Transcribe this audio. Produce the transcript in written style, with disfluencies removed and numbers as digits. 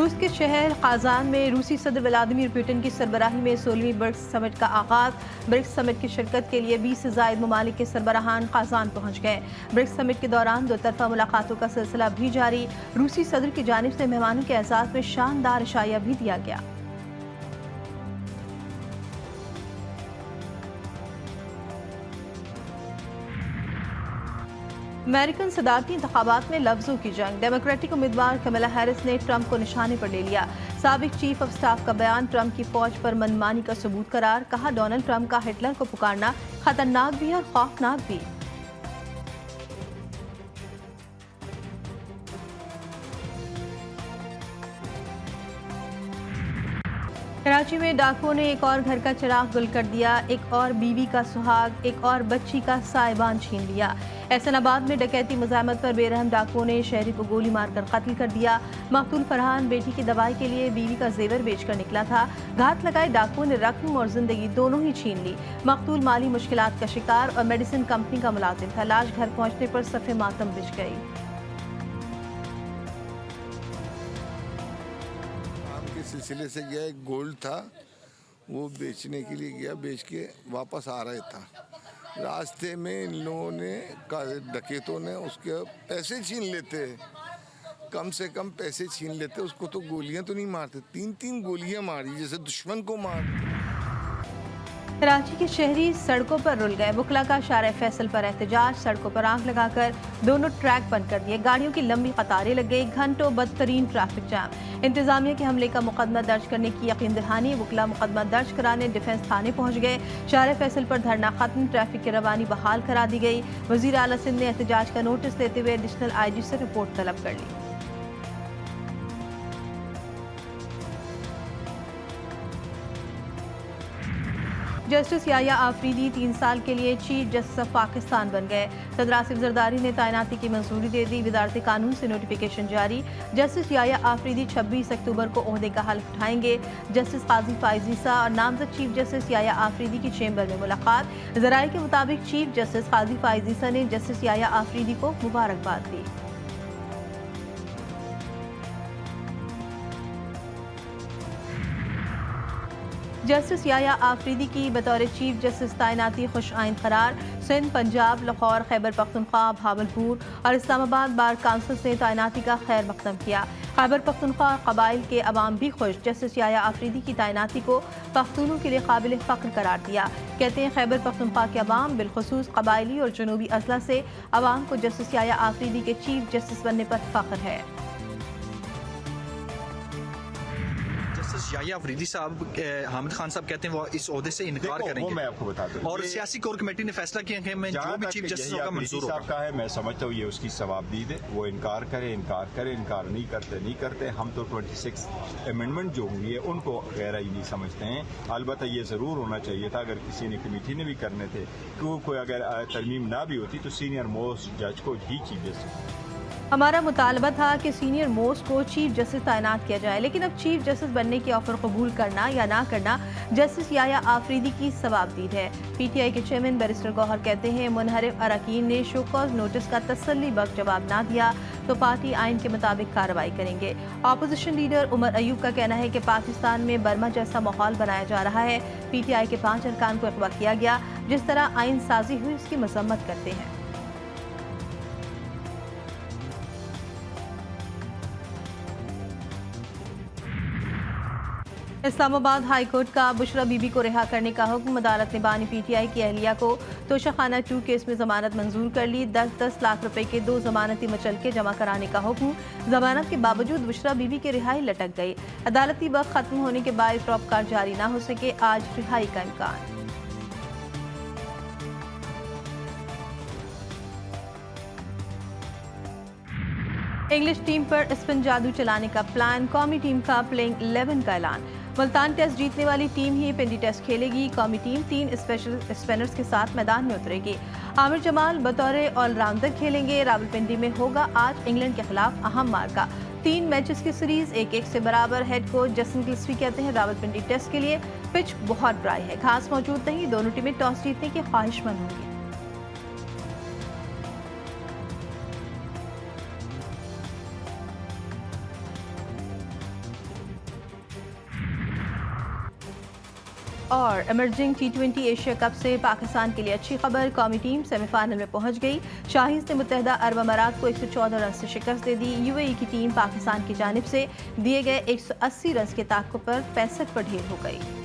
रूस के शहर काजान में रूसी सदर व्लादिमीर पुतिन की सरबराही में 16वीं ब्रिक्स समिट का आगाज। ब्रिक्स समिट की शिरकत के लिए 20 से ज़ायद ममालिक के सरबराहान काजान पहुंच गए। ब्रिक्स समिट के दौरान दो तरफा मुलाकातों का सिलसिला भी जारी। रूसी सदर की जानिब से मेहमानों के एजाज़ में शानदार इशाया भी दिया गया। अमेरिकन सदारती इंतखाबात में लफ्जों की जंग। डेमोक्रेटिक उम्मीदवार कमला हैरिस ने ट्रंप को निशाने पर ले लिया। साबिक चीफ ऑफ स्टाफ का बयान ट्रंप की फौज पर मनमानी का सबूत करार। कहा, डोनाल्ड ट्रंप का हिटलर को पुकारना खतरनाक भी और खौफनाक भी। कराची में डाकुओं ने एक और घर का चिराग गुल कर दिया। एक और बीवी का सुहाग, एक और बच्ची का साइबान छीन लिया। एहसनाबाद में डकैती मुज़ाहमत पर बेरहम डाकुओं ने शहरी को गोली मारकर कत्ल कर दिया। मकतूल फरहान बेटी की दवाई के लिए बीवी का जेवर बेचकर निकला था। घात लगाए डाकुओं ने रकम और जिंदगी दोनों ही छीन ली। मकतूल माली मुश्किलात का शिकार और मेडिसिन कंपनी का मुलाजिम था। लाश घर पहुंचने पर सफ़े मातम बिछ गई। सिलसिले से गया, एक गोल्ड था वो बेचने के लिए गया, बेच के वापस आ रहा था। रास्ते में इन लोगों ने डकैतों ने उसके पैसे छीन लेते, कम से कम पैसे छीन लेते। उसको तो गोलियां तो नहीं मारते, 3-3 गोलियां मारी जैसे दुश्मन को मार। कराची के शहरी सड़कों पर रुल गए। बुकला का शारे फैसल पर एहतजाज। सड़कों पर आग लगाकर दोनों ट्रैक बंद कर दिए। गाड़ियों की लंबी कतारें लग गई। घंटों बदतरीन ट्रैफिक जाम। इंतजामिया के हमले का मुकदमा दर्ज करने की यकीन दहानी। बुकला मुकदमा दर्ज कराने डिफेंस थाने पहुंच गए। शारे फैसल पर धरना खत्म। ट्रैफिक की रवानी बहाल करा दी गई। वजीर आला सिंध ने एहतजाज का नोटिस लेते हुए एडिशनल IG से रिपोर्ट तलब कर ली। जस्टिस याया आफरीदी 3 साल के लिए चीफ जस्टिस ऑफ पाकिस्तान बन गए। सदर आसिफ जरदारी ने तैनाती की मंजूरी दे दी। वजारत कानून से नोटिफिकेशन जारी। जस्टिस याया आफरीदी 26 अक्टूबर को ओहदे का हल्फ उठाएंगे। जस्टिस काजी फाइज ईसा और नामजद चीफ जस्टिस याया आफरीदी की चेंबर में मुलाकात। जराये के मुताबिक चीफ जस्टिस काजी फाइज ईसा ने जस्टिस याया आफरीदी को मुबारकबाद दी। जस्टिस याया आफरीदी की बतौर चीफ जस्टिस तैनाती खुश आइंद करार। सिंध, पंजाब, लाहौर, खैबर पख्तूनख्वा, भावलपुर और इस्लामाबाद बार काउंसिल ने तैनाती का खैर मकदम किया। खैबर पख्तूनख्वा और कबाइल के अवाम भी खुश। जस्टिस याया आफरीदी की तैनाती को पख्तूनों के लिए काबिल फ़ख्र करार दिया। कहते हैं, खैबर पख्तूनख्वा के अवाम बिलखुसूस कबाइली और जनूबी अजला से अवाम को जस्टिस याया आफरीदी के चीफ जस्टिस बनने पर फ़ख्र है। याया अफरीदी साहब, हामिद खान साहब कहते हैं वो इस ओहदे से इनकार करेंगे। वो मैं आपको बता दूं, और सियासी कोर कमेटी ने फैसला किया कि मैं जो भी चीफ जस्टिस होगा मंजूर होगा। का है, मैं समझता हूँ ये उसकी सवाबदीद है। वो इनकार करे, इनकार नहीं करते। हम तो 26 अमेंडमेंट जो हुई है उनको गैर आईनी समझते हैं। अलबत्ता ये जरूर होना चाहिए था, अगर किसी ने कमेटी ने भी करने थे, तो कोई अगर तरमीम ना भी होती तो सीनियर मोस्ट जज को ही चीफ जस्टिस। हमारा मुतालबा था कि सीनियर मोस्ट को चीफ जस्टिस तैनात किया जाए, लेकिन अब चीफ जस्टिस बनने की ऑफर कबूल करना या ना करना जस्टिस याया आफरीदी की सवाबदीद है। PTI के चेयरमैन बैरिस्टर गौहर कहते हैं, मुनहरिफ अरकान ने शो कॉज नोटिस का तसल्ली बख्श जवाब ना दिया तो पार्टी आइन के मुताबिक कार्रवाई करेंगे। अपोजिशन लीडर उमर अयूब का कहना है कि पाकिस्तान में बर्मा जैसा माहौल बनाया जा रहा है। PTI के 5 अरकान को अगवा किया गया। जिस तरह आइन साजी हुई उसकी मजम्मत करते हैं। इस्लामाबाद हाई कोर्ट का बुशरा बीबी को रिहा करने का हुक्म। अदालत ने बानी PTI की अहलिया को तोशाखाना 2 केस में जमानत मंजूर कर ली। 10-10 लाख रुपए के 2 जमानती मचलके जमा कराने का हुक्म। जमानत के बावजूद बुशरा बीबी की रिहाई लटक गई। अदालती वक्त खत्म होने के बाद रॉपकार जारी न हो सके, आज रिहाई का इम्कान। इंग्लिश टीम पर स्पिन जादू चलाने का प्लान। कौमी टीम का प्लेइंग 11 का ऐलान। मुल्तान टेस्ट जीतने वाली टीम ही पिंडी टेस्ट खेलेगी। कौमी टीम 3 स्पेशल स्पिनर्स के साथ मैदान में उतरेगी। आमिर जमाल बतौर ऑलराउंडर खेलेंगे। रावलपिंडी में होगा आज इंग्लैंड के खिलाफ अहम मार्का। 3 मैचेस की सीरीज 1-1 से बराबर। हेड कोच जसन गिल्स्पी कहते हैं, रावलपिंडी टेस्ट के लिए पिच बहुत ड्राई है, घास मौजूद नहीं। दोनों टीमें टॉस जीतने की ख्वाहिशमंद होंगी। और इमर्जिंग T20 एशिया कप से पाकिस्तान के लिए अच्छी खबर। कौमी टीम सेमीफाइनल में पहुंच गई। शाहीन ने मुत्तहदा अरब अमारात को 114 रन से शिकस्त दे दी। UAE की टीम पाकिस्तान की जानिब से दिए गए 180 रन के ताक़ुब पर 65 पर ढेर हो गई।